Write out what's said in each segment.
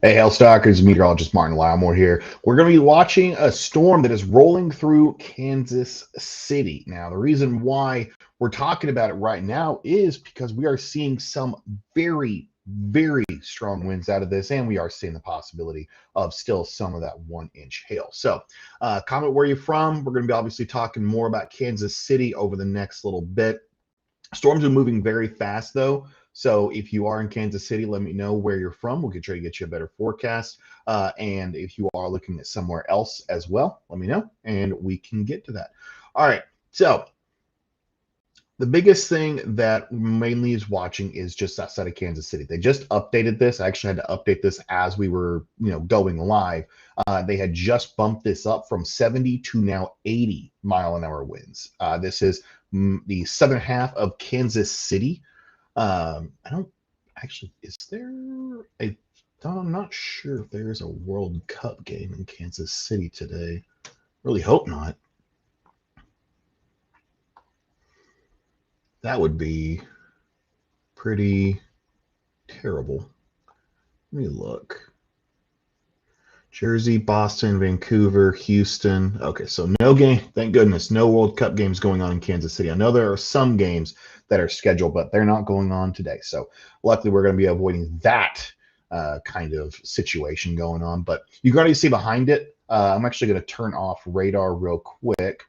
Hey, Hellstalkers, meteorologist Martin Lymore here. We're going to be watching a storm that is rolling through Kansas City. Now, the reason why we're talking about it right now is because we are seeing some very, very strong winds out of this, and we are seeing the possibility of still some of that 1-inch hail. So, comment where you're from. We're going to be obviously talking more about Kansas City over the next little bit. Storms are moving very fast, though. So if you are in Kansas City, let me know where you're from. We'll try to get you a better forecast. And if you are looking at somewhere else as well, let me know, and we can get to that. All right. So the biggest thing that mainly is watching is just outside of Kansas City. They just updated this. I actually had to update this as we were, going live. They had just bumped this up from 70 to now 80-mile-an-hour winds. This is the southern half of Kansas City. I don't actually, is there I'm not sure if there's a World Cup game in Kansas City today. Really hope not. That would be pretty terrible. Let me look. Jersey, Boston, Vancouver, Houston. Okay, so no game. Thank goodness, no World Cup games going on in Kansas City. I know there are some games that are scheduled, but they're not going on today. So luckily, we're going to be avoiding that kind of situation going on. But you can already see behind it. I'm actually going to turn off radar real quick.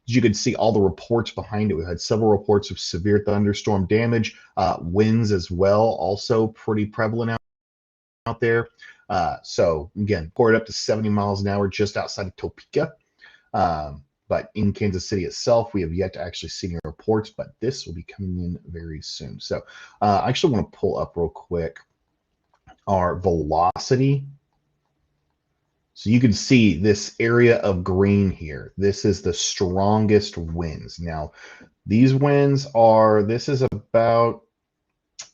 As you can see all the reports behind it. We had several reports of severe thunderstorm damage, winds as well, also pretty prevalent out there. So again, poured up to 70 miles an hour just outside of Topeka. But in Kansas City itself, we have yet to actually see any reports, but this will be coming in very soon. So I actually want to pull up real quick our velocity. So you can see this area of green here. This is the strongest winds. Now, these winds are, this is about, I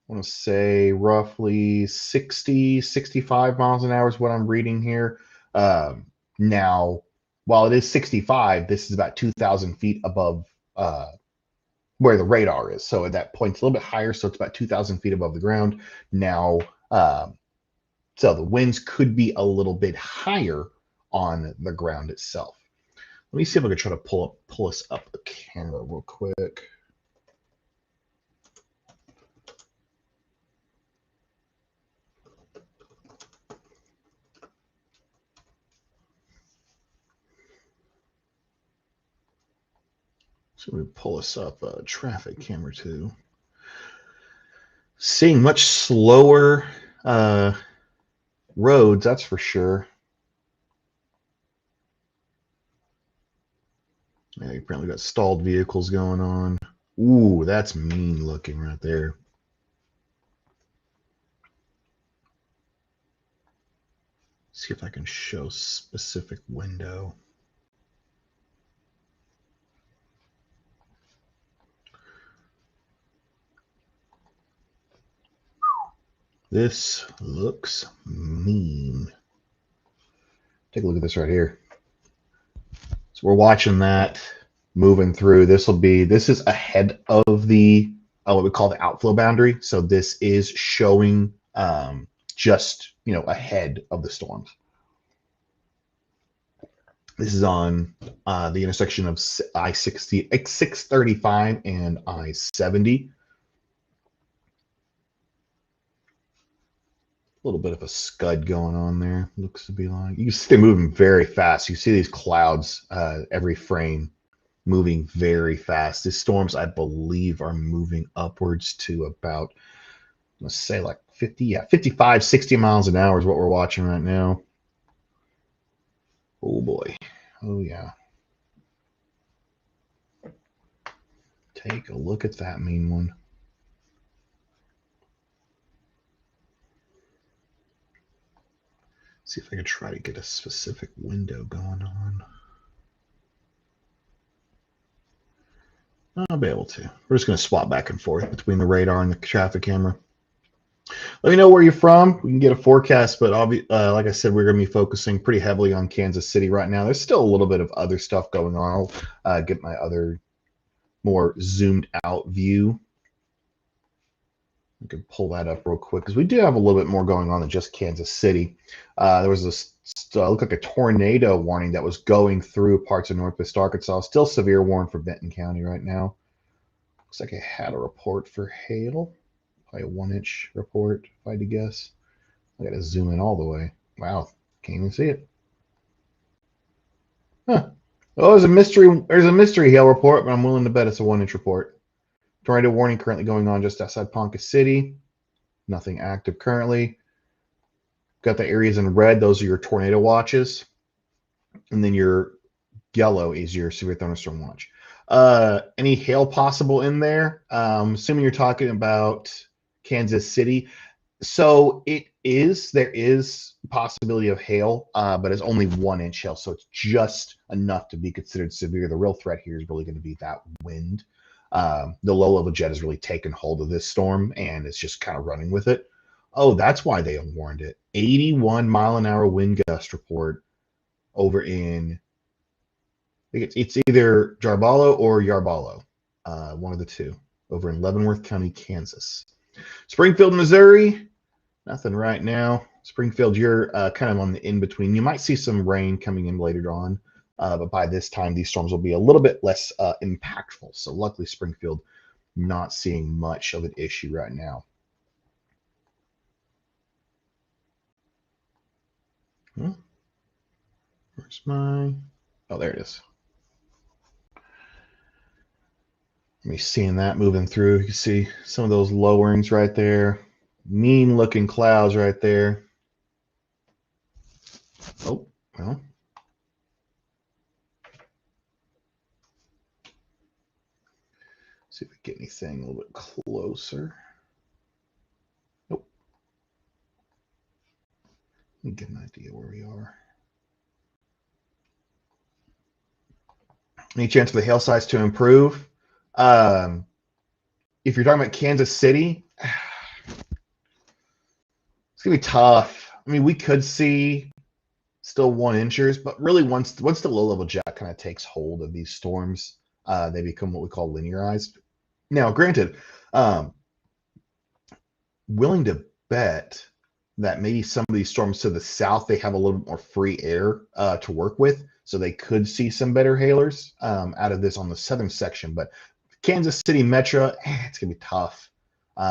want to say roughly 60, 65 miles an hour is what I'm reading here. Now, while it is 65, this is about 2,000 feet above where the radar is. So at that point, it's a little bit higher. So it's about 2,000 feet above the ground. Now, so the winds could be a little bit higher on the ground itself. Let me see if I can try to pull us up the camera real quick. So we pull us up a traffic camera too. Seeing much slower roads, that's for sure. Yeah, you apparently got stalled vehicles going on. Ooh, that's mean looking right there. See if I can show specific window. This looks mean. Take a look at this right here. So we're watching that moving through. This is ahead of the what we call the outflow boundary. So this is showing just ahead of the storms. This is on the intersection of I-635 and I-70. A little bit of a scud going on there, looks to be like. You can see they're moving very fast. You see these clouds every frame moving very fast. These storms, I believe, are moving upwards to about, let's say like 55, 60 miles an hour is what we're watching right now. Oh boy. Oh yeah. Take a look at that mean one. See if I can try to get a specific window going on. I'll be able to. We're just going to swap back and forth between the radar and the traffic camera. Let me know where you're from. We can get a forecast, but like I said, we're going to be focusing pretty heavily on Kansas City right now. There's still a little bit of other stuff going on. I'll get my other more zoomed out view. We can pull that up real quick because we do have a little bit more going on than just Kansas City. There was this looked like a tornado warning that was going through parts of Northwest Arkansas. Still severe warning for Benton County right now. Looks like I had a report for hail. Probably a 1-inch report, if I had to guess. I got to zoom in all the way. Wow, can't even see it. Huh. Oh, there's a mystery hail report, but I'm willing to bet it's a 1-inch report. Tornado warning currently going on just outside Ponca City. Nothing active currently. Got the areas in red. Those are your tornado watches. And then your yellow is your severe thunderstorm watch. Any hail possible in there? Assuming you're talking about Kansas City. So there is possibility of hail, but it's only 1-inch hail. So it's just enough to be considered severe. The real threat here is really going to be that wind. The low level jet has really taken hold of this storm and it's just kind of running with it. Oh, that's why they warned it. 81-mile-an-hour wind gust report over in, I think it's either Jarballo or Yarballo, one of the two, over in Leavenworth County, Kansas. Springfield, Missouri, nothing right now. Springfield, you're kind of on the in-between. You might see some rain coming in later on, but by this time, these storms will be a little bit less impactful. So luckily, Springfield not seeing much of an issue right now. Where's my... Oh, there it is. Me seeing that moving through. You can see some of those lowerings right there. Mean looking clouds right there. Oh, well. See if we get anything a little bit closer. Nope. Let me get an idea where we are. Any chance for the hail size to improve? If you're talking about Kansas City, it's gonna be tough. I mean, we could see still 1-inchers, but really once the low level jet kind of takes hold of these storms, they become what we call linearized. Now, granted, willing to bet that maybe some of these storms to the south, they have a little bit more free air to work with. So they could see some better hailers out of this on the southern section. But Kansas City Metro, it's going to be tough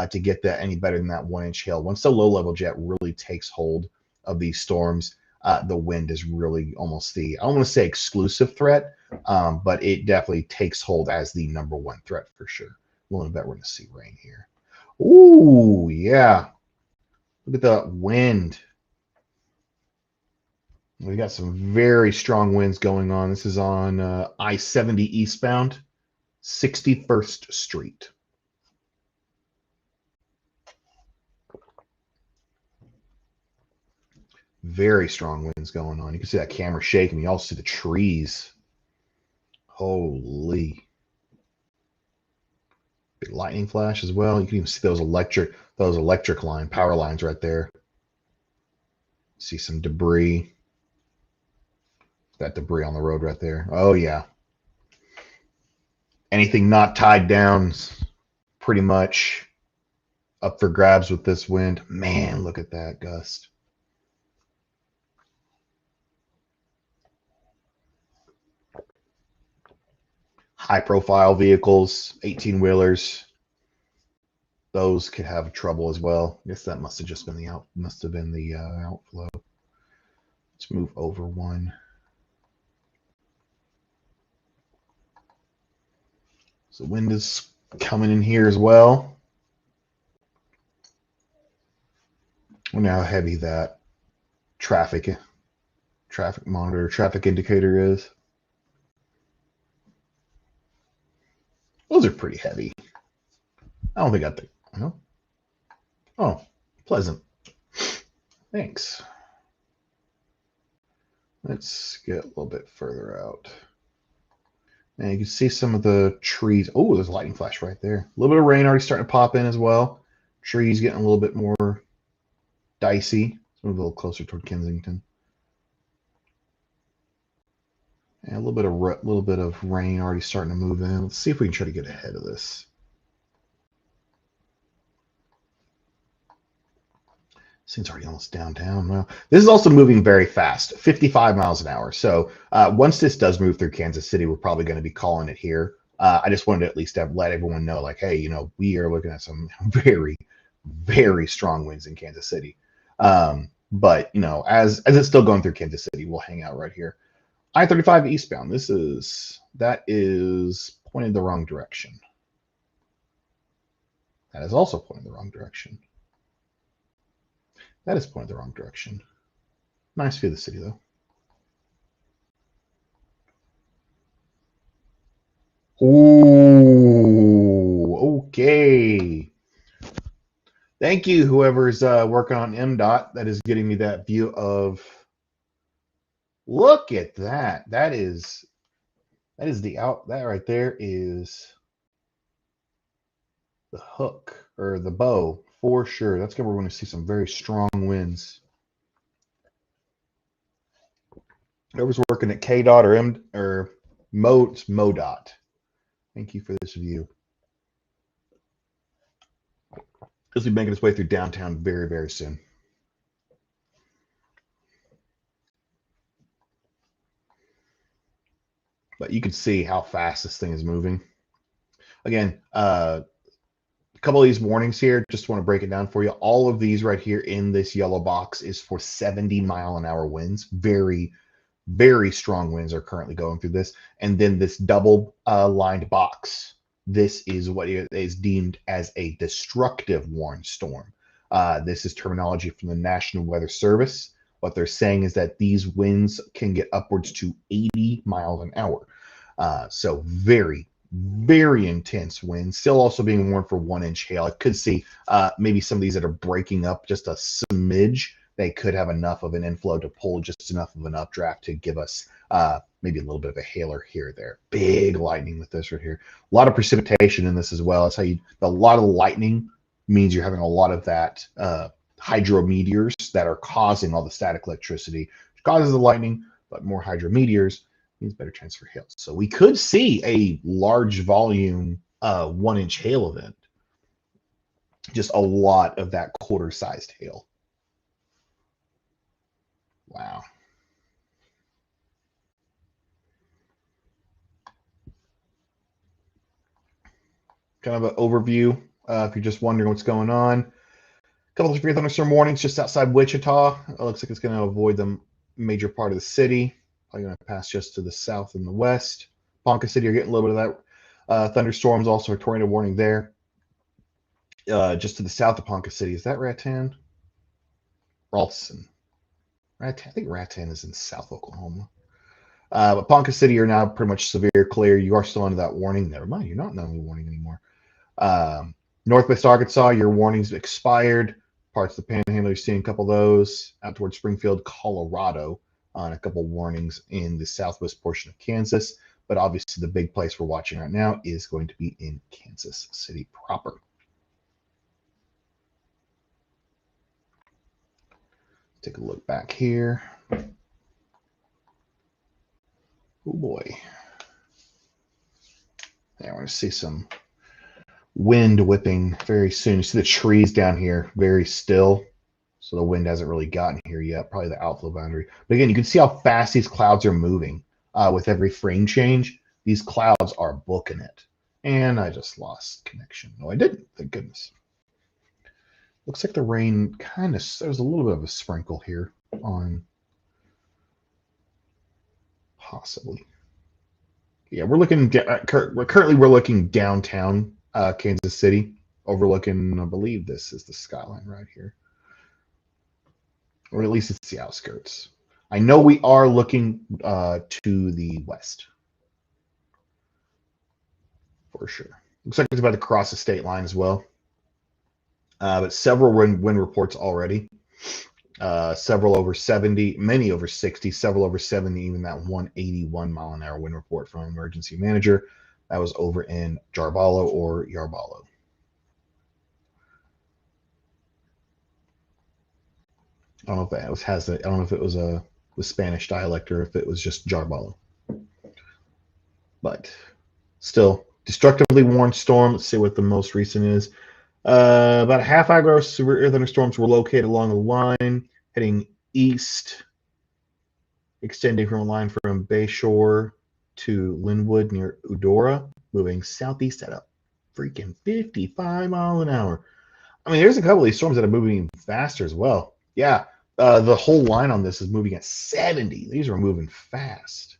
to get that any better than that 1-inch hail. Once the low-level jet really takes hold of these storms, the wind is really almost I don't want to say exclusive threat, but it definitely takes hold as the number one threat for sure. Willing to bet we're going to see rain here. Ooh, yeah. Look at that wind. We got some very strong winds going on. This is on I-70 eastbound, 61st Street. Very strong winds going on. You can see that camera shaking. You also see the trees. Holy. Big lightning flash as well. You can even see those electric power lines right there. See some debris. That debris on the road right there. Oh, yeah. Anything not tied down pretty much up for grabs with this wind. Man, look at that gust. High-profile vehicles, 18-wheelers, those could have trouble as well. I guess that must have just been the outflow. Let's move over one. So wind is coming in here as well. I wonder how heavy that traffic monitor, traffic indicator is. Those are pretty heavy. I don't think I think. No? Oh, pleasant. Thanks. Let's get a little bit further out. And you can see some of the trees. Oh, there's a lightning flash right there. A little bit of rain already starting to pop in as well. Trees getting a little bit more dicey. Let's move a little closer toward Kensington. And a little bit of rain already starting to move in. Let's see if we can try to get ahead of this. This thing's already almost downtown. Well, this is also moving very fast, 55 miles an hour. So once this does move through Kansas City, we're probably going to be calling it here. I just wanted to at least let everyone know, like, hey, we are looking at some very, very strong winds in Kansas City. But as it's still going through Kansas City, we'll hang out right here. I-35 eastbound. That is pointing the wrong direction. That is also pointing the wrong direction. That is pointing the wrong direction. Nice view of the city, though. Ooh, okay. Thank you, whoever's working on MDOT. That is getting me that view of. Look at that. That is that right there is the hook or the bow for sure. That's going to we're going to see some very strong winds. Whoever's working at KDOT or MoDOT. Thank you for this view. This will be making its way through downtown very, very soon. But you can see how fast this thing is moving. Again, a couple of these warnings here, just want to break it down for you. All of these right here in this yellow box is for 70-mile-an-hour winds. Very, very strong winds are currently going through this. And then this double lined box, this is what is deemed as a destructive warned storm. This is terminology from the National Weather Service. What they're saying is that these winds can get upwards to 80 miles an hour. So very, very intense winds. Still also being warned for 1-inch hail. I could see maybe some of these that are breaking up just a smidge. They could have enough of an inflow to pull just enough of an updraft to give us maybe a little bit of a hailer here or there. Big lightning with this right here. A lot of precipitation in this as well. That's how a lot of lightning means you're having a lot of that hydrometeors that are causing all the static electricity, which causes the lightning, but more hydrometeors means better chance for hail. So we could see a large volume 1-inch hail event. Just a lot of that quarter-sized hail. Wow. Kind of an overview if you're just wondering what's going on. A couple of severe thunderstorm warnings just outside Wichita. It looks like it's going to avoid the major part of the city. Probably going to pass just to the south and the west. Ponca City are getting a little bit of that. Thunderstorms, also a tornado warning there. Just to the south of Ponca City. Is that Rattan? Ralston. I think Rattan is in South Oklahoma. But Ponca City are now pretty much severe clear. You are still under that warning. Never mind, you're not under the warning anymore. Northwest Arkansas, your warnings expired. Parts of the Panhandle, you're seeing a couple of those. Out towards Springfield, Colorado, on a couple of warnings in the southwest portion of Kansas. But obviously, the big place we're watching right now is going to be in Kansas City proper. Take a look back here. Oh boy. Yeah, I want to see some wind whipping very soon. You see the trees down here very still. So the wind hasn't really gotten here yet, probably the outflow boundary. But again, you can see how fast these clouds are moving with every frame change. These clouds are booking it. And I just lost connection. No, I didn't. Thank goodness. Looks like the rain kind of, there's a little bit of a sprinkle here on possibly. Yeah, we're looking downtown Kansas City, overlooking, I believe this is the skyline right here. Or at least it's the outskirts. I know we are looking to the west. For sure. Looks like it's about to cross the state line as well. But several wind reports already. Several over 70, many over 60, several over 70, even that 181-mile-an-hour wind report from emergency manager. That was over in Jarballo or Yarballo. I don't know if it was the Spanish dialect or if it was just Jarballo. But still, destructively warned storm. Let's see what the most recent is. About a half hour, severe thunderstorms were located along the line, heading east, extending from a line from Bayshore to Linwood near Eudora, moving southeast at a freaking 55 mile an hour. I mean, there's a couple of these storms that are moving even faster as well. Yeah, the whole line on this is moving at 70. These are moving fast.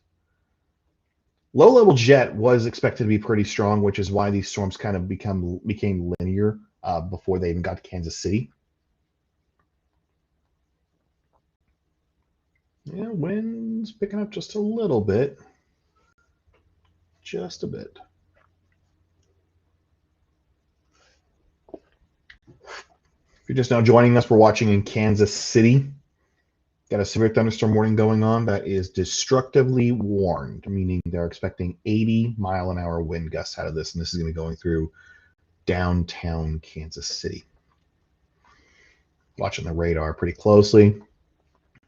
Low-level jet was expected to be pretty strong, which is why these storms kind of became linear before they even got to Kansas City. Yeah, wind's picking up just a little bit. Just a bit. If you're just now joining us, we're watching in Kansas City. Got a severe thunderstorm warning going on that is destructively warned, meaning they're expecting 80-mile-an-hour wind gusts out of this, and this is going to be going through downtown Kansas City. Watching the radar pretty closely,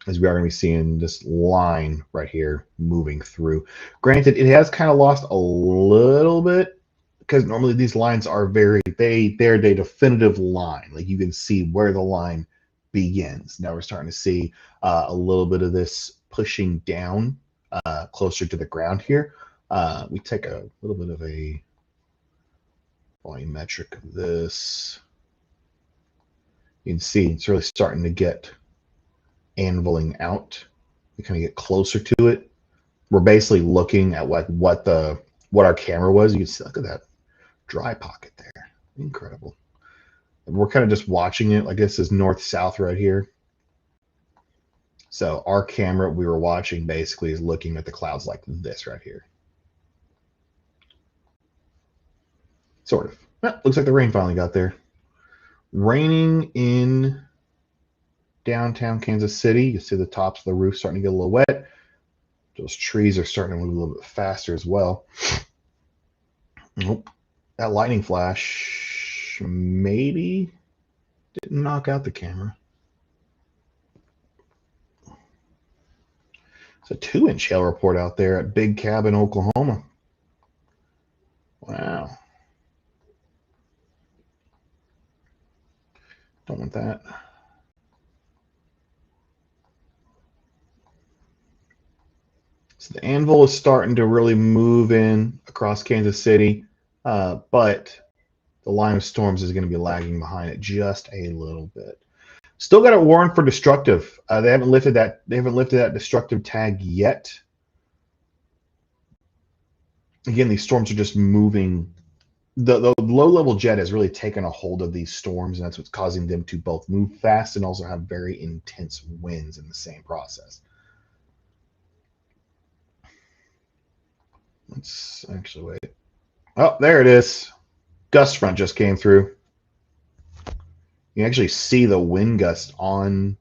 as we are going to be seeing this line right here moving through. Granted, it has kind of lost a little bit because normally these lines are they're a definitive line. Like you can see where the line begins. Now we're starting to see a little bit of this pushing down closer to the ground here. We take a little bit of a volumetric of this. You can see it's really starting to get anviling out. We kind of get closer to it. We're basically looking at what our camera was. You can see, look at that dry pocket there. Incredible. And we're kind of just watching it. Like this is north-south right here. So our camera we were watching basically is looking at the clouds like this right here. Sort of. Looks like the rain finally got there. Raining in downtown Kansas City. You see the tops of the roof starting to get a little wet. Those trees are starting to move a little bit faster as well. Nope. That lightning flash maybe didn't knock out the camera. It's a 2-inch hail report out there at Big Cabin, Oklahoma. Wow. Don't want that. So the anvil is starting to really move in across Kansas City, but the line of storms is going to be lagging behind it just a little bit. Still got it warned for destructive. They haven't lifted that. They haven't lifted that destructive tag yet. Again, these storms are just moving. The low-level jet has really taken a hold of these storms, and that's what's causing them to both move fast and also have very intense winds in the same process. Let's actually wait. Oh, there it is. Gust front just came through. You can actually see the wind gust on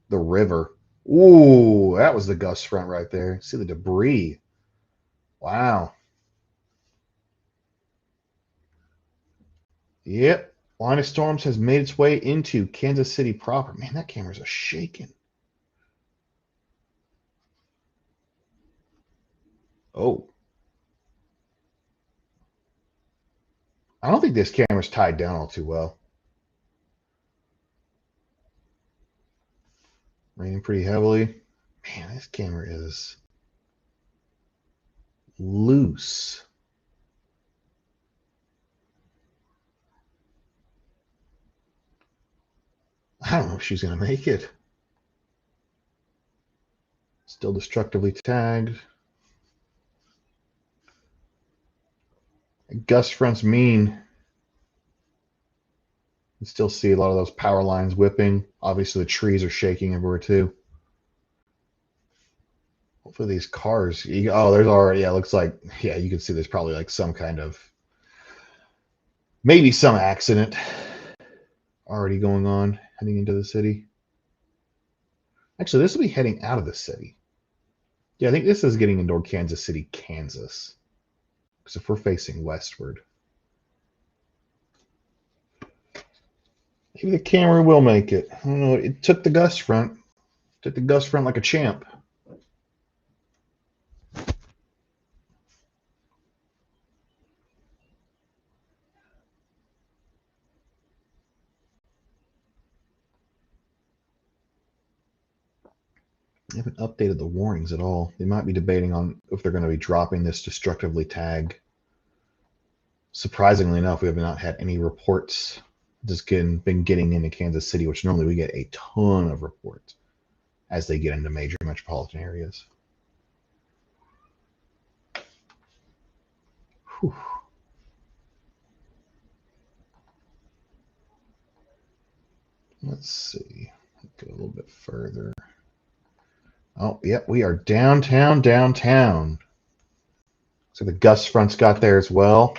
the river. Ooh, that was the gust front right there. See the debris. Wow. Yep. Line of storms has made its way into Kansas City proper. Man, that camera's a shaking. Oh. I don't think this camera's tied down all too well. Raining pretty heavily. Man, this camera is loose. I don't know if she's going to make it. Still destructively tagged. Gust fronts mean. You still see a lot of those power lines whipping. Obviously, the trees are shaking everywhere too. Hopefully, these cars. Oh, there's already. Yeah, it looks like. Yeah, you can see there's probably like some kind of. Maybe some accident already going on heading into the city. Actually, this will be heading out of the city. Yeah, I think this is getting into Kansas City, Kansas. Because if we're facing westward. Maybe the camera will make it. I don't know. It took the gust front. Took the gust front like a champ. They haven't updated the warnings at all. They might be debating on if they're going to be dropping this destructively tag. Surprisingly enough, we have not had any reports been getting into Kansas City, which normally we get a ton of reports as they get into major metropolitan areas. Whew. Let's see. Go a little bit further. Oh, yep, we are downtown. So the gust front's got there as well.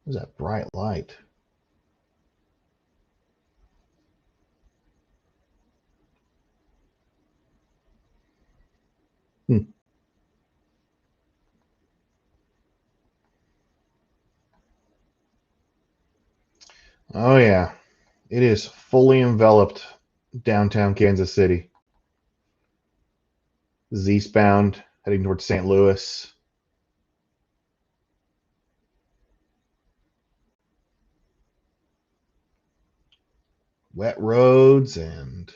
What's that bright light? Oh, yeah. It is fully enveloped downtown Kansas City. This is eastbound, heading towards St. Louis. Wet roads and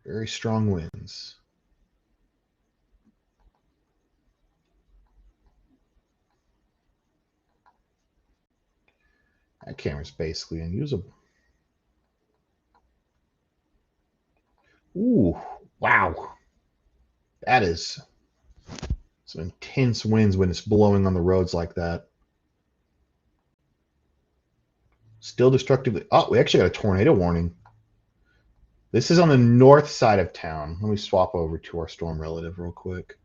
very strong winds. That camera's basically unusable. Ooh, wow. That is some intense winds when it's blowing on the roads like that. Still destructively. Oh, we actually got a tornado warning. This is on the north side of town. Let me swap over to our storm relative real quick.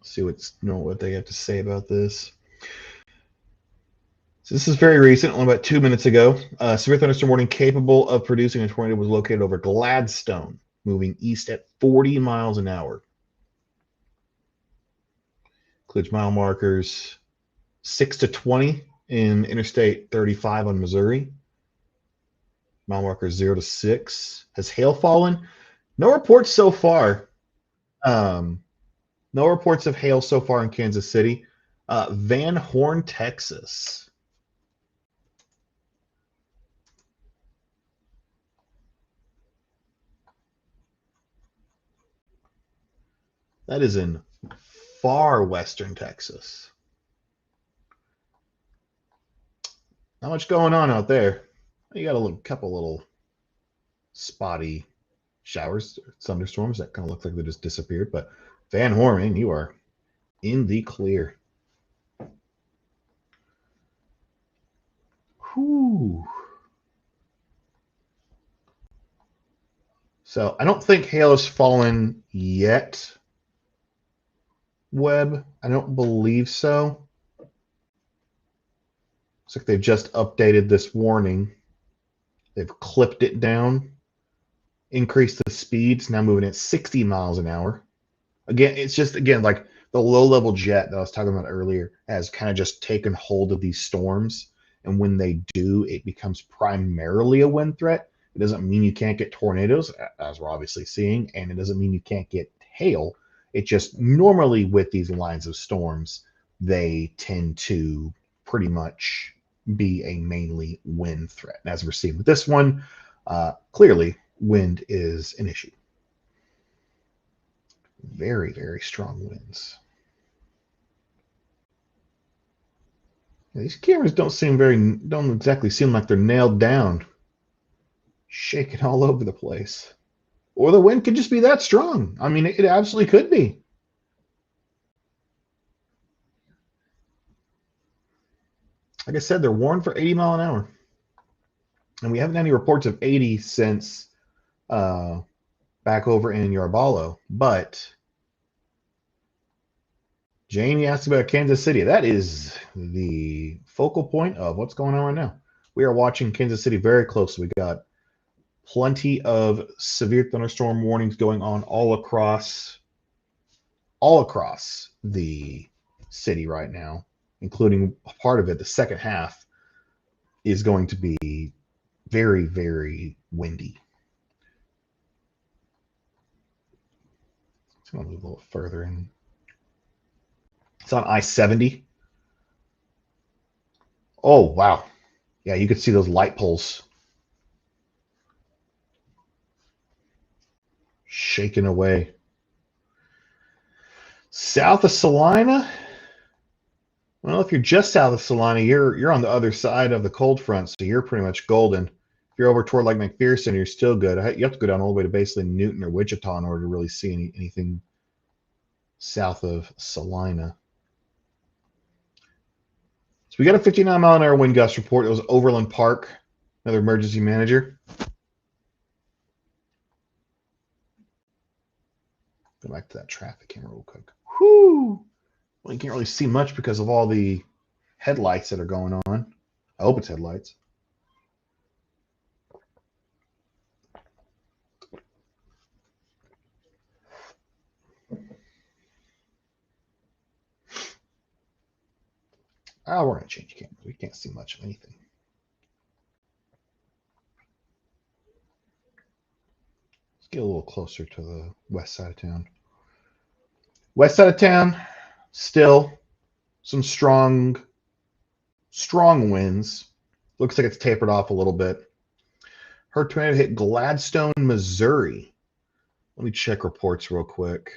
See what they have to say about this. So this is very recent, only about 2 minutes ago. Severe thunderstorm warning capable of producing a tornado was located over Gladstone, moving east at 40 miles an hour. Includes mile markers 6 to 20 in Interstate 35 on Missouri. Mile markers 0 to 6. Has hail fallen? No reports so far. No reports of hail so far in Kansas City. Van Horn, Texas. That is in far western Texas. Not much going on out there. You got a couple little spotty showers, thunderstorms that kind of look like they just disappeared. But Van Horn, you are in the clear. Whew. So I don't think hail has fallen yet. Webb, I don't believe so. Looks like they've just updated this warning. They've clipped it down, increased the speeds, now moving at 60 miles an hour. Again, it's just, again, like the low-level jet that I was talking about earlier has kind of just taken hold of these storms. And when they do, it becomes primarily a wind threat. It doesn't mean you can't get tornadoes, as we're obviously seeing, and it doesn't mean you can't get hail. It just normally with these lines of storms, they tend to pretty much be a mainly wind threat. And as we're seeing with this one, clearly wind is an issue. Very, very strong winds. Yeah, these cameras don't exactly seem like they're nailed down. Shaking all over the place. Or the wind could just be that strong. I mean, it absolutely could be. Like I said, they're warned for 80 mile an hour. And we haven't had any reports of 80 since back over in Yarbalo. But Jamie asked about Kansas City. That is the focal point of what's going on right now. We are watching Kansas City very closely. We got plenty of severe thunderstorm warnings going on all across the city right now, including part of it. The second half is going to be very, very windy. It's going to move a little further in. It's on I-70. Oh, wow. Yeah, you could see those light poles shaking away. South of Salina? Well, if you're just south of Salina, you're on the other side of the cold front, so you're pretty much golden. If you're over toward like McPherson, you're still good. You have to go down all the way to basically Newton or Wichita in order to really see anything south of Salina. So we got a 59-mile-an-hour wind gust report. It was Overland Park, another emergency manager. Go back to that traffic camera real quick. Whoo! Well, you can't really see much because of all the headlights that are going on. I hope it's headlights. Oh, we're going to change cameras. We can't see much of anything. Let's get a little closer to the west side of town. West side of town, still some strong winds. Looks like it's tapered off a little bit. Her tornado hit Gladstone, Missouri. Let me check reports real quick.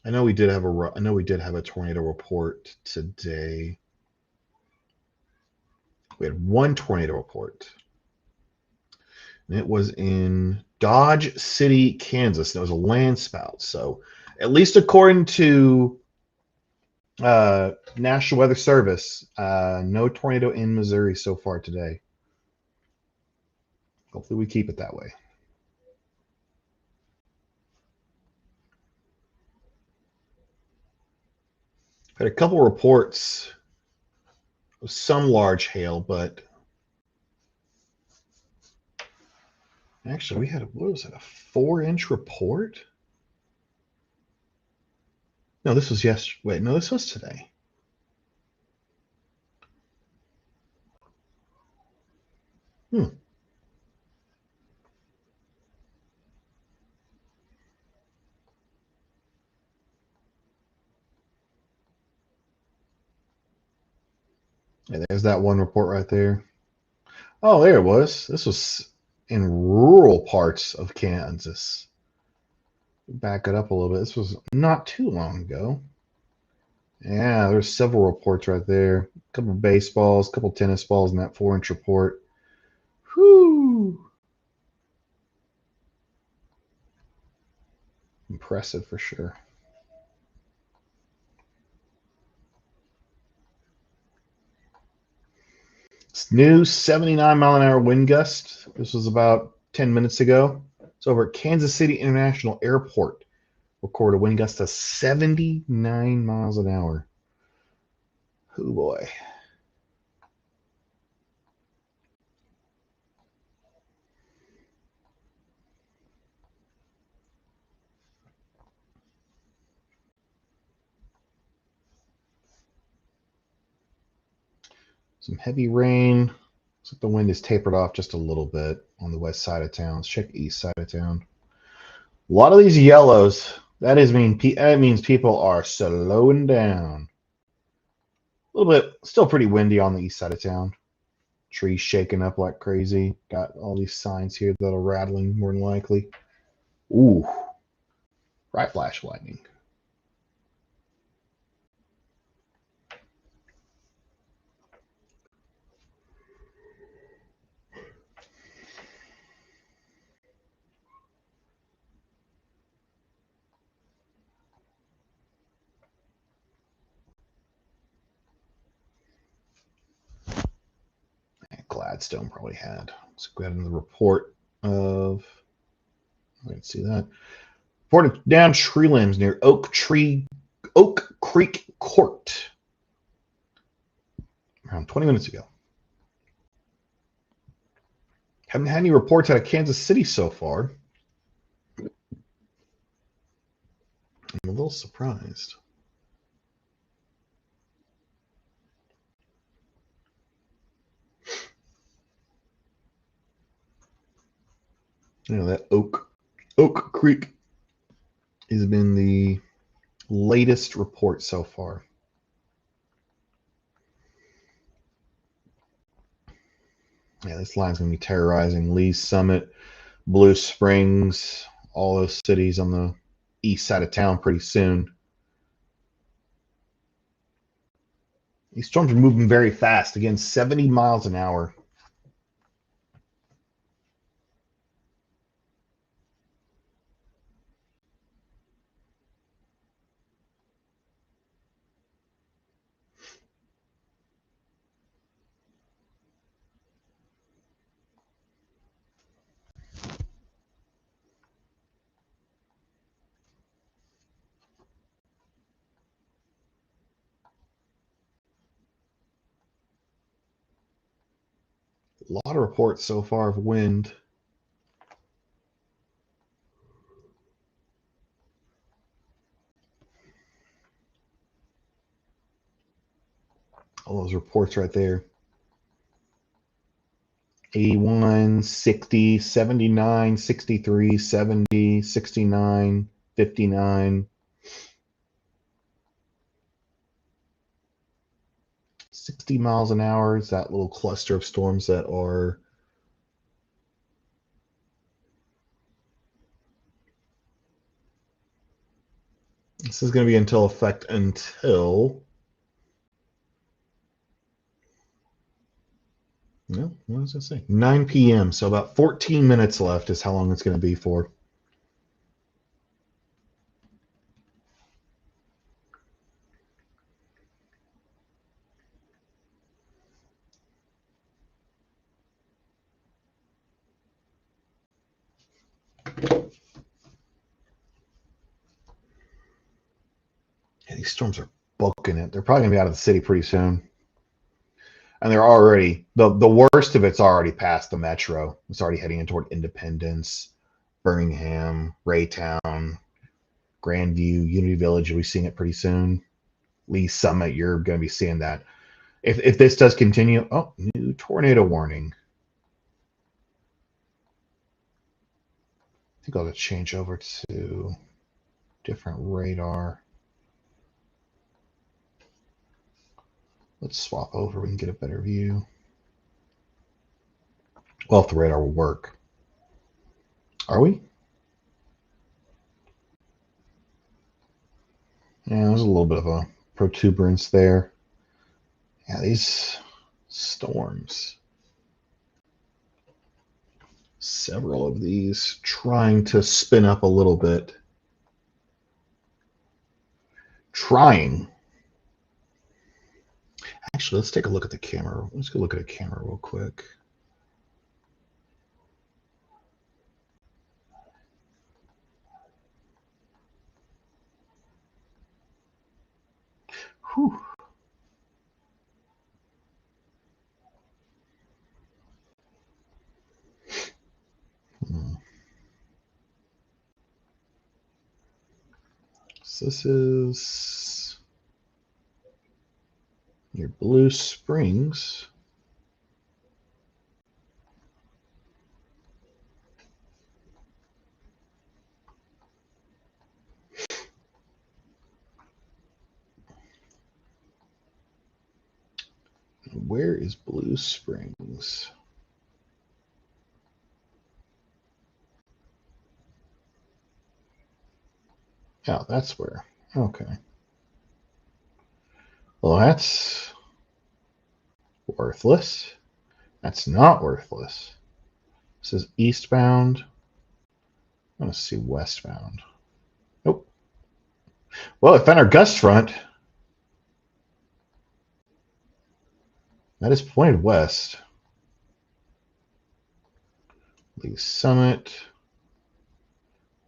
I know we did have a tornado report today. We had one tornado report, and it was in Dodge City, Kansas. And it was a land spout. So, at least according to National Weather Service, no tornado in Missouri so far today. Hopefully, we keep it that way. Had a couple reports of some large hail, but actually, we had what was it, a 4-inch report? No, this was yesterday. Wait, no, this was today. Hmm. Yeah, there's that one report right there. Oh, there it was. This was in rural parts of Kansas. Back it up a little bit. This was not too long ago. Yeah, there's several reports right there. A couple of baseballs, a couple of tennis balls in that 4-inch report. Whew. Impressive for sure. It's new 79-mile-an-hour wind gust. This was about 10 minutes ago. It's over at Kansas City International Airport. Recorded a wind gust of 79 miles an hour. Oh boy. Some heavy rain. Looks like the wind is tapered off just a little bit on the west side of town. Let's check the east side of town. A lot of these yellows. That means people are slowing down. A little bit, still pretty windy on the east side of town. Trees shaking up like crazy. Got all these signs here that are rattling more than likely. Ooh, right flash lightning. Gladstone probably had. Let's go ahead and the report of. I can see that. Reported down tree limbs near Oak Creek Court around 20 minutes ago. Haven't had any reports out of Kansas City so far. I'm a little surprised. You know, that Oak Creek has been the latest report so far. Yeah, this line's going to be terrorizing Lee's Summit, Blue Springs, all those cities on the east side of town pretty soon. These storms are moving very fast. Again, 70 miles an hour. A lot of reports so far of wind. All those reports right there. 81, 60, 79, 63, 70, 69, 59, 60 miles an hour is that little cluster of storms that are this is going to be until effect until no, what does it say? 9 p.m. So about 14 minutes left is how long it's going to be for. Yeah, these storms are booking it. They're probably going to be out of the city pretty soon. And they're already, the worst of it's already past the metro. It's already heading in toward Independence, Birmingham, Raytown, Grandview, Unity Village. You'll be seeing it pretty soon. Lee Summit, you're going to be seeing that. If this does continue, oh, new tornado warning. I think I'll just change over to different radar. Let's swap over. We can get a better view. Well, if the radar will work. Are we? Yeah, there's a little bit of a protuberance there. Yeah, these storms. Several of these trying to spin up a little bit. Trying. Actually, let's take a look at the camera. Let's go look at a camera real quick. Whew. So this is your Blue Springs. Where is Blue Springs? Oh, that's where. Okay. Well, that's worthless. That's not worthless. This is eastbound. I want to see westbound. Nope. Well, it found our gust front. That is pointed west. Lee Summit.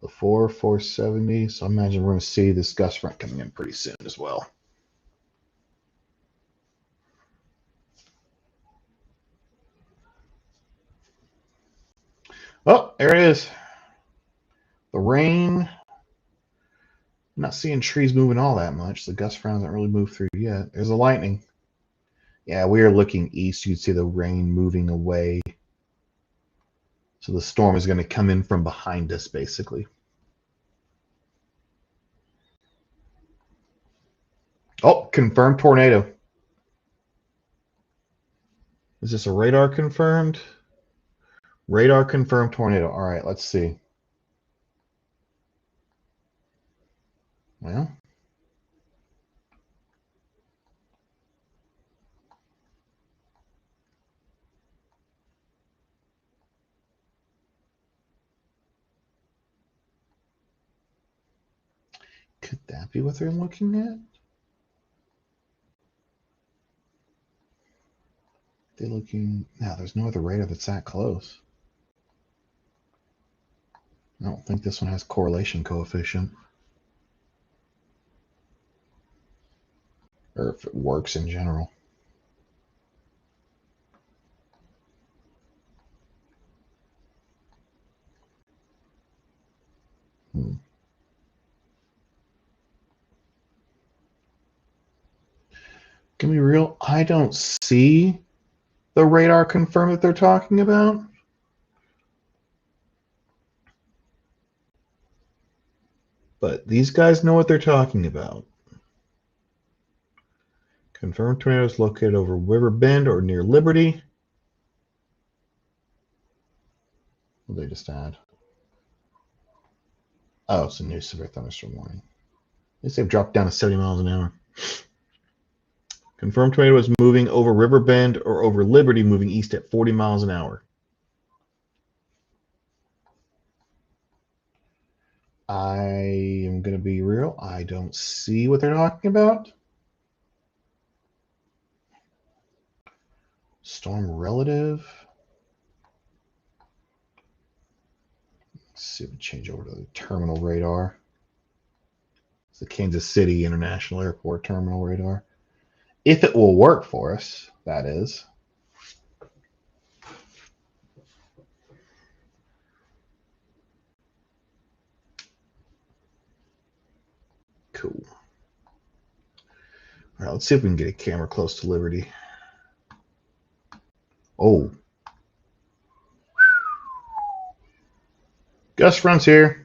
Before 470. So I imagine we're going to see this gust front coming in pretty soon as well. Oh, there it is. The rain. I'm not seeing trees moving all that much. The gust front hasn't really moved through yet. There's the lightning. Yeah, we are looking east. You can see the rain moving away. So the storm is going to come in from behind us, basically. Oh, confirmed tornado. Is this a radar confirmed? Radar confirmed tornado. All right, let's see. Well, could that be what they're looking at? They're looking. No, there's no other radar that's that close. I don't think this one has correlation coefficient. Or if it works in general. Can be real. I don't see the radar confirm that they're talking about. But these guys know what they're talking about. Confirmed tornadoes located over River Bend or near Liberty. What did they just add? Oh, it's a new severe thunderstorm warning. At least they've dropped down to 70 miles an hour. Confirmed tornado is moving over River Bend or over Liberty, moving east at 40 miles an hour. I am going to be real. I don't see what they're talking about. Storm relative. Let's see if we change over to the terminal radar. It's the Kansas City International Airport terminal radar. If it will work for us, that is. Cool. All right, let's see if we can get a camera close to Liberty. Oh. Gust front's here.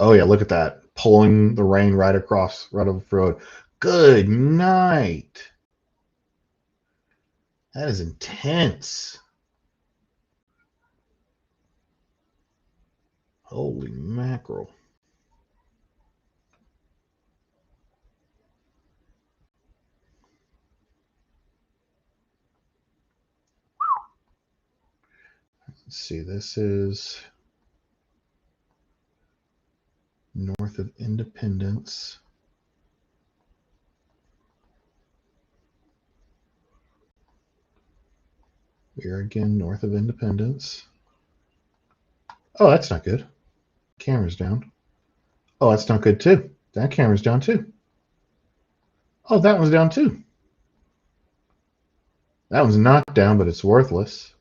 Oh, yeah, look at that. Pulling the rain right across, right over the road. Good night. That is intense. Holy mackerel. Let's see, this is north of Independence. We are again north of Independence. Oh, that's not good. Camera's down. Oh, that's not good too. That camera's down too. Oh, that one's down too. That one's not down, but it's worthless.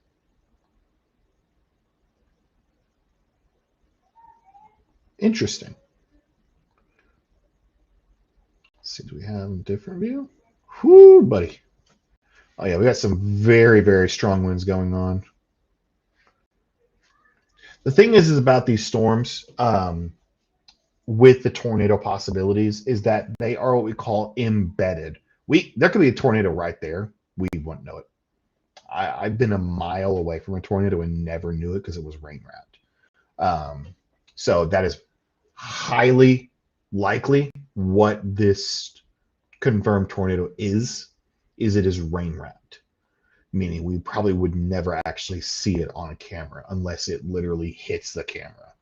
Interesting. Let's see, do we have a different view? Whoo, buddy. Oh, yeah, we got some very, very strong winds going on. The thing is about these storms with the tornado possibilities is that they are what we call embedded. There could be a tornado right there. We wouldn't know it. I've been a mile away from a tornado and never knew it because it was rain wrapped. So that is highly likely what this confirmed tornado is it is rain wrapped, meaning we probably would never actually see it on a camera unless it literally hits the camera.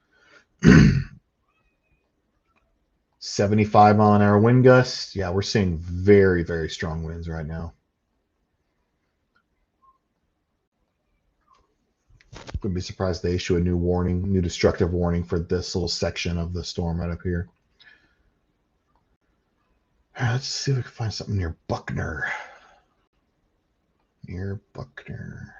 75-mile-an-hour wind gusts. Yeah, we're seeing very, very strong winds right now. Wouldn't be surprised they issue a new warning, new destructive warning for this little section of the storm right up here. All right, let's see if we can find something near Buckner. Near Buckner.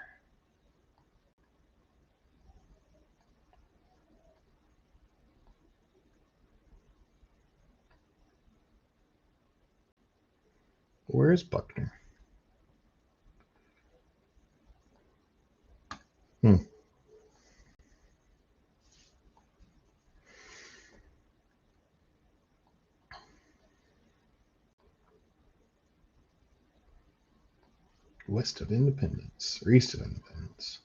Where is Buckner? west of Independence, or east of Independence.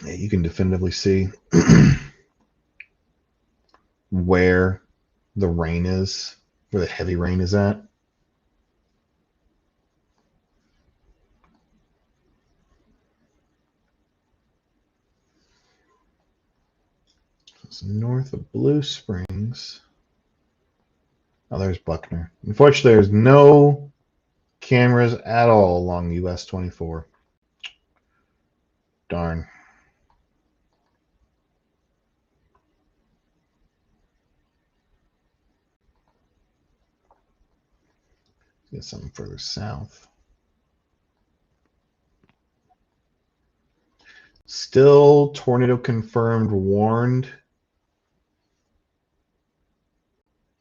Yeah, you can definitively see where the rain is, where the heavy rain is at. It's north of Blue Springs. Oh, there's Buckner. Unfortunately, there's no cameras at all along US 24. Darn. Get something further south. Still tornado confirmed, warned.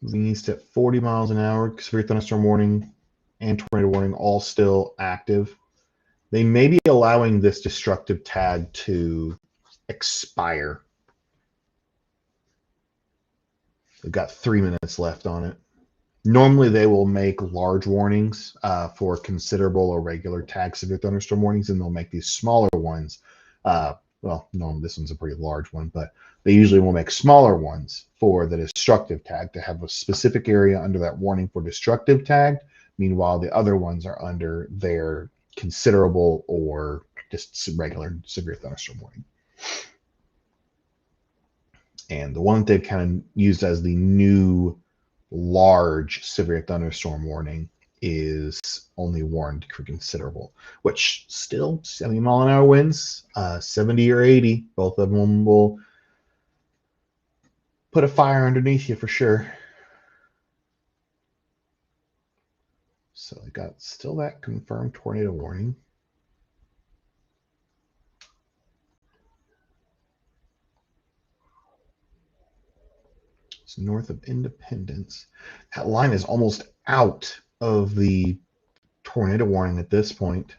Moving east at 40 miles an hour. Severe thunderstorm warning and tornado warning all still active. They may be allowing this destructive tag to expire. They've got 3 minutes left on it. Normally, they will make large warnings for considerable or regular tag severe thunderstorm warnings, and they'll make these smaller ones. Well, no, this one's a pretty large one, but they usually will make smaller ones for the destructive tag to have a specific area under that warning for destructive tag. Meanwhile, the other ones are under their considerable or just regular severe thunderstorm warning. And the one that they've kind of used as the new large severe thunderstorm warning is only warned for considerable, which still 70 mile an hour winds, 70 or 80. Both of them will put a fire underneath you for sure. So I got still that confirmed tornado warning. It's north of Independence. That line is almost out of the tornado warning at this point.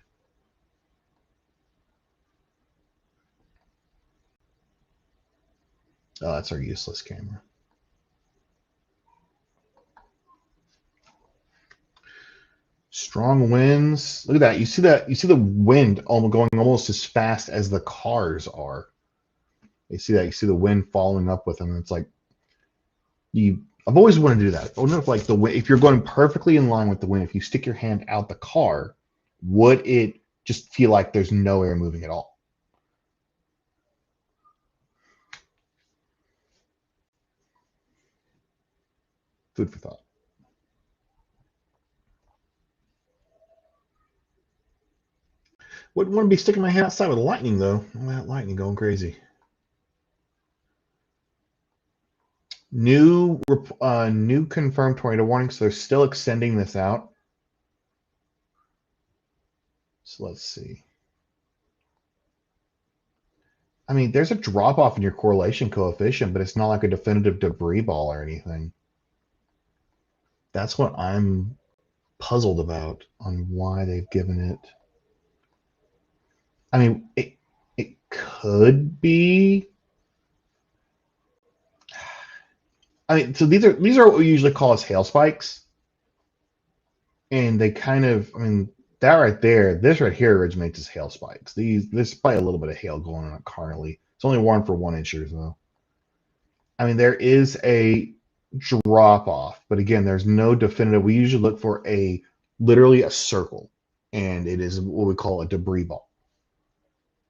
Oh, that's our useless camera. Strong winds. Look at that. You see that? You see the wind going almost as fast as the cars are. You see that? You see the wind following up with them. And it's like I've always wanted to do that. I wonder if like the wind, if you're going perfectly in line with the wind, if you stick your hand out the car, would it just feel like there's no air moving at all? Food for thought. Wouldn't want to be sticking my hand outside with lightning though. Oh, that lightning going crazy. New confirmed tornado warning, so they're still extending this out. So let's see. I mean, there's a drop off in your correlation coefficient, but it's not like a definitive debris ball or anything. That's what I'm puzzled about on why they've given it. I mean, it could be. I mean, so these are what we usually call as hail spikes, and they kind of. I mean, that right there, this right here originates as hail spikes. There's probably a little bit of hail going on currently. It's only warned for 1 inches though. I mean, there is a drop off, but again, there's no definitive. We usually look for literally a circle, and it is what we call a debris ball.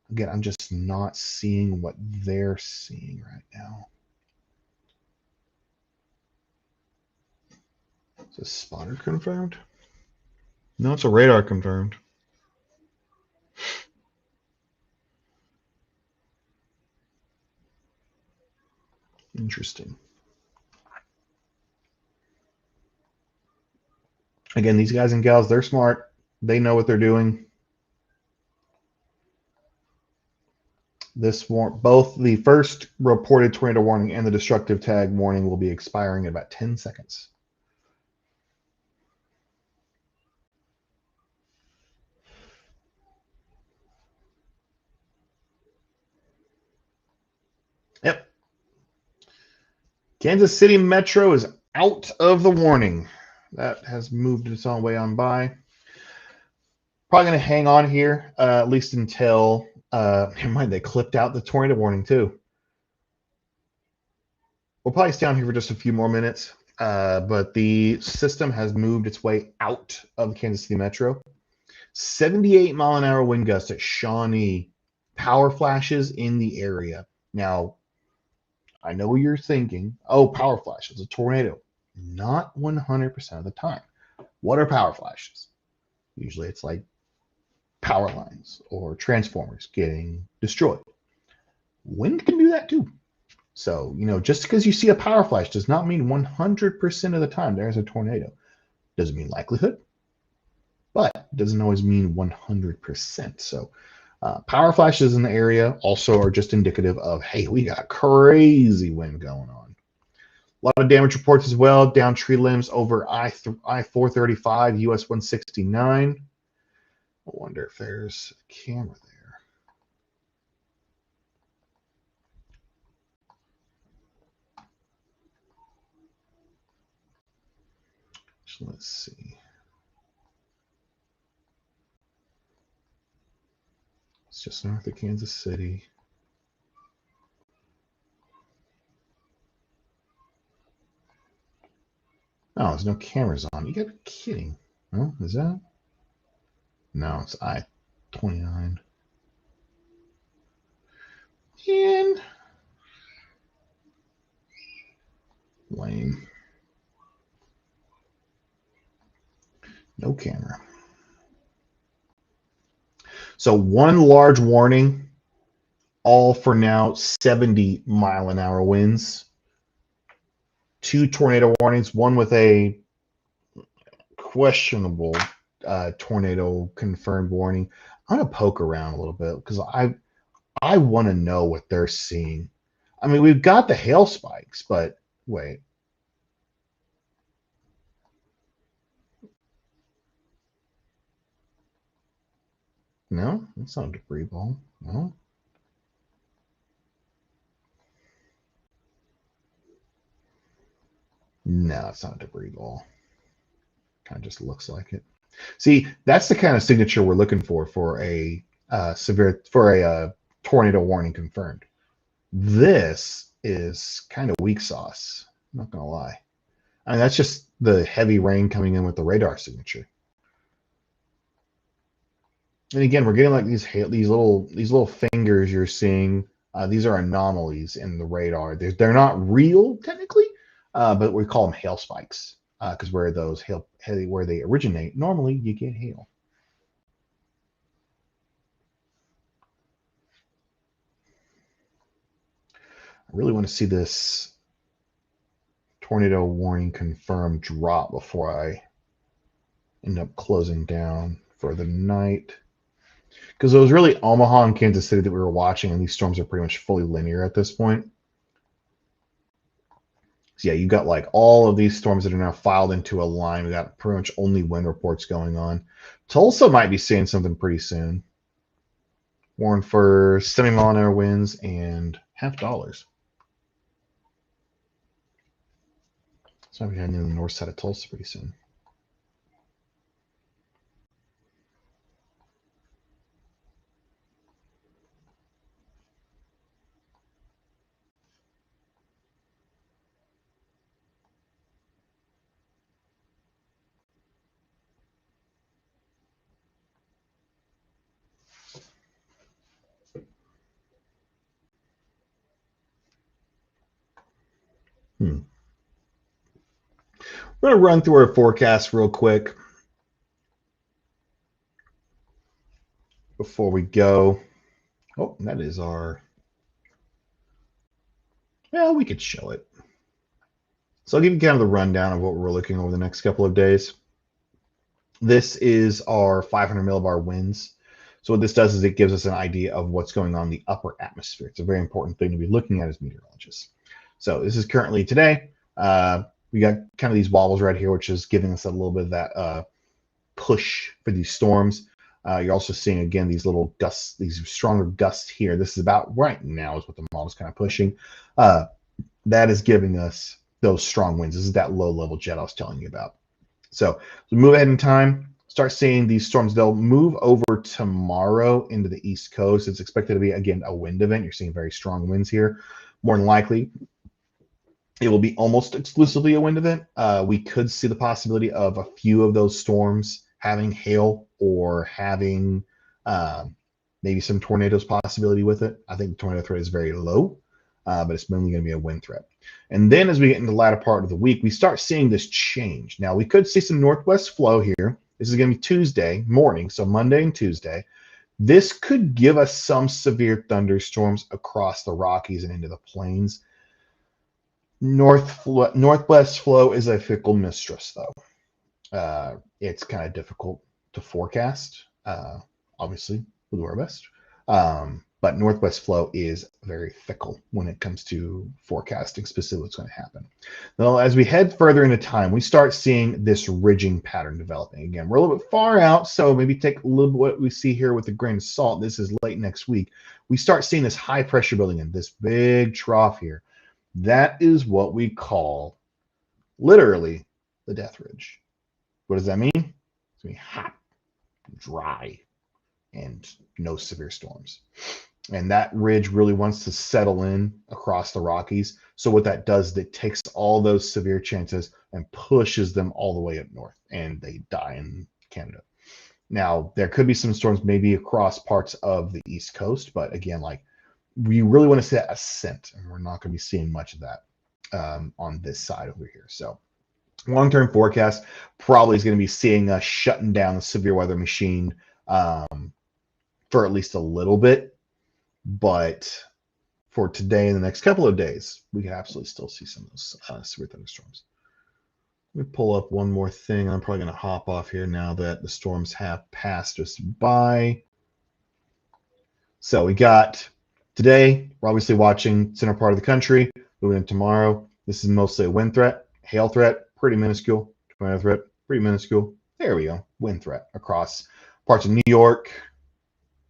Again, I'm just not seeing what they're seeing right now. Is this spotter confirmed? No, it's a radar confirmed. Interesting. Again, these guys and gals, they're smart. They know what they're doing. Both the first reported tornado warning and the destructive tag warning will be expiring in about 10 seconds. Yep. Kansas City Metro is out of the warning. That has moved its own way on by. Probably going to hang on here, at least until, never mind, they clipped out the tornado warning too. We'll probably stay on here for just a few more minutes, but the system has moved its way out of the Kansas City Metro. 78-mile-an-hour wind gust at Shawnee. Power flashes in the area. Now, I know what you're thinking. Oh, power flashes, a tornado. Not 100% of the time. What are power flashes? Usually it's like power lines or transformers getting destroyed. Wind can do that too. So, just because you see a power flash does not mean 100% of the time there's a tornado. Doesn't mean likelihood, but doesn't always mean 100%. So, power flashes in the area also are just indicative of, hey, we got crazy wind going on. A lot of damage reports as well. Down tree limbs over I-435, US 169. I wonder if there's a camera there. So let's see. It's just north of Kansas City. Oh, there's no cameras on. You gotta be kidding. Oh, is that? No, it's I-29. And lame. No camera. So one large warning, all for now 70-mile-an-hour winds. 2 tornado warnings, one with a questionable tornado confirmed warning. I'm gonna poke around a little bit because I want to know what they're seeing. I mean, we've got the hail spikes, but wait. No, that's not a debris ball. No. No, it's not a debris ball. Kind of just looks like it. See, that's the kind of signature we're looking for a tornado warning confirmed. This is kind of weak sauce. I'm not gonna lie. I mean, that's just the heavy rain coming in with the radar signature. And again, we're getting like these little fingers you're seeing. These are anomalies in the radar. They're not real technically, but we call them hail spikes because where those where they originate, normally you get hail. I really want to see this tornado warning confirmed drop before I end up closing down for the night. Because it was really Omaha and Kansas City that we were watching, and these storms are pretty much fully linear at this point. So yeah, you got like all of these storms that are now filed into a line. We got pretty much only wind reports going on. Tulsa might be seeing something pretty soon. Warned for 70-mile-an-hour winds and $50. So I'll be heading in the north side of Tulsa pretty soon. We're going to run through our forecast real quick before we go. Oh, that is our... Well, we could show it. So I'll give you kind of the rundown of what we're looking over the next couple of days. This is our 500 millibar winds. So what this does is it gives us an idea of what's going on in the upper atmosphere. It's a very important thing to be looking at as meteorologists. So this is currently today. We got kind of these wobbles right here, which is giving us a little bit of that push for these storms. You're also seeing, again, these little gusts, these stronger gusts here. This is about right now is what the model's kind of pushing. that is giving us those strong winds. This is that low-level jet I was telling you about. So we move ahead in time, start seeing these storms. They'll move over tomorrow into the East Coast. It's expected to be, again, a wind event. You're seeing very strong winds here. More than likely, it will be almost exclusively a wind event. We could see the possibility of a few of those storms having hail or having maybe some tornadoes possibility with it. I think the tornado threat is very low, but it's mainly going to be a wind threat. And then as we get into the latter part of the week, we start seeing this change. Now, we could see some northwest flow here. This is going to be Tuesday morning, so Monday and Tuesday. This could give us some severe thunderstorms across the Rockies and into the plains. Northwest flow is a fickle mistress, though. It's kind of difficult to forecast. Obviously, we'll do our best. But northwest flow is very fickle when it comes to forecasting specifically what's going to happen. Now, as we head further into time, we start seeing this ridging pattern developing. Again, we're a little bit far out, so maybe take a little bit what we see here with a grain of salt. This is late next week. We start seeing this high pressure building in, this big trough here. That is what we call, literally, the death ridge. What does that mean? It's going to be hot, dry, and no severe storms. And that ridge really wants to settle in across the Rockies. So what that does is it takes all those severe chances and pushes them all the way up north, and they die in Canada. Now, there could be some storms maybe across parts of the East Coast, but again, like, we really want to see that ascent, and we're not going to be seeing much of that on this side over here. So long-term forecast probably is going to be seeing us shutting down the severe weather machine for at least a little bit. But for today and the next couple of days, we can absolutely still see some of those severe thunderstorms. Let me pull up one more thing. I'm probably going to hop off here now that the storms have passed us by. So we got today, we're obviously watching center part of the country. Moving in tomorrow, this is mostly a wind threat. Hail threat, pretty minuscule. Tornado threat, pretty minuscule. There we go. Wind threat across parts of New York,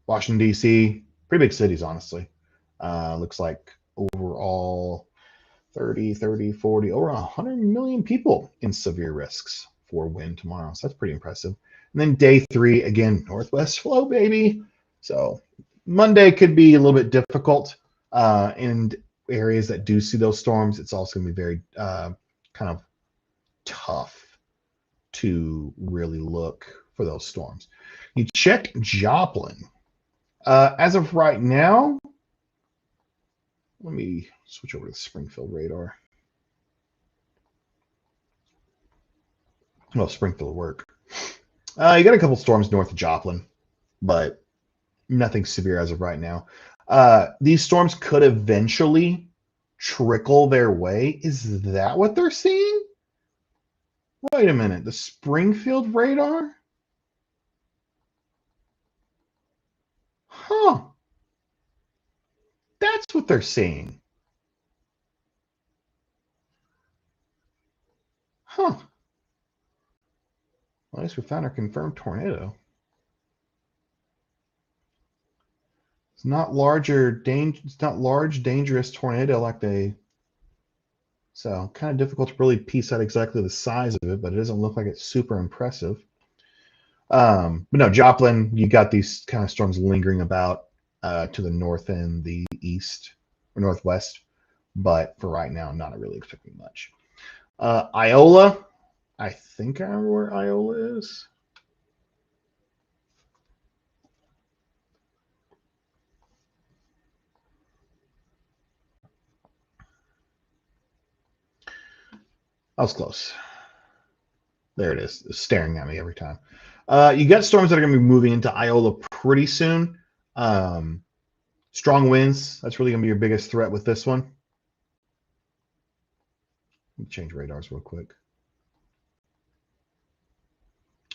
Washington, D.C., pretty big cities, honestly. Looks like overall 40, over 100 million people in severe risks for wind tomorrow. So that's pretty impressive. And then day 3, again, northwest flow, baby. So Monday could be a little bit difficult in areas that do see those storms. It's also going to be very kind of tough to really look for those storms. You check Joplin. As of right now, let me switch over to the Springfield radar. Well, Springfield will work. You got a couple storms north of Joplin, but nothing severe as of right now. These storms could eventually trickle their way. Is that what they're seeing? Wait a minute. The Springfield radar? Huh. That's what they're seeing. Huh. Well, at least we found our confirmed tornado. It's not it's not large, dangerous tornado like they. So kind of difficult to really piece out exactly the size of it, but it doesn't look like it's super impressive. But no, Joplin, you got these kind of storms lingering about to the north and the east or northwest, but for right now, not really expecting much. Iola, I think I remember where Iola is. I was close. There it is. It's staring at me every time. You got storms that are going to be moving into Iola pretty soon. Strong winds. That's really going to be your biggest threat with this one. Let me change radars real quick.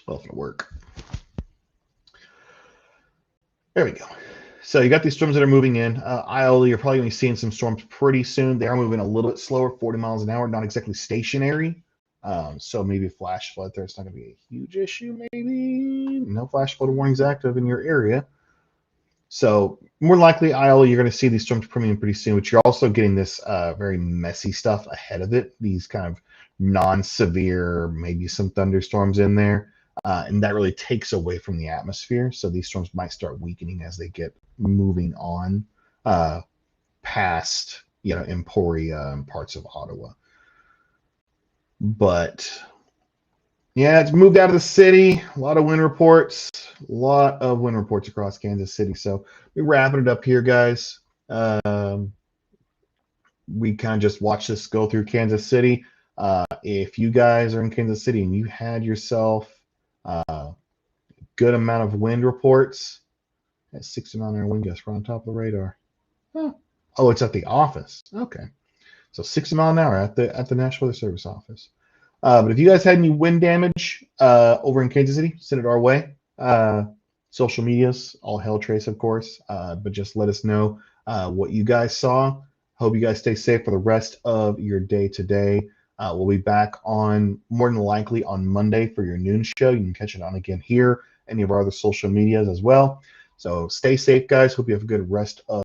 Well, if it'll work. There we go. So you got these storms that are moving in. Iola, you're probably going to be seeing some storms pretty soon. They are moving a little bit slower, 40 miles an hour, not exactly stationary. So maybe flash flood there. It's not going to be a huge issue, maybe. No flash flood warnings active in your area. So more likely, IL, you're going to see these storms coming in pretty soon, but you're also getting this very messy stuff ahead of it. These kind of non-severe, maybe some thunderstorms in there, and that really takes away from the atmosphere. So these storms might start weakening as they get moving on past, Emporia and parts of Ottawa. But yeah, it's moved out of the city. A lot of wind reports. A lot of wind reports across Kansas City. So we're wrapping it up here, guys. We kind of just watch this go through Kansas City. If you guys are in Kansas City and you had yourself a good amount of wind reports, at 60-mile-an-hour wind gusts right on top of the radar. Oh, it's at the office. Okay, so 60 mile an hour at the National Weather Service office. But if you guys had any wind damage over in Kansas City, send it our way. Social medias, all hell trace, of course. But just let us know what you guys saw. Hope you guys stay safe for the rest of your day today. We'll be back on, more than likely, on Monday for your noon show. You can catch it on again here, any of our other social medias as well. So stay safe, guys. Hope you have a good rest of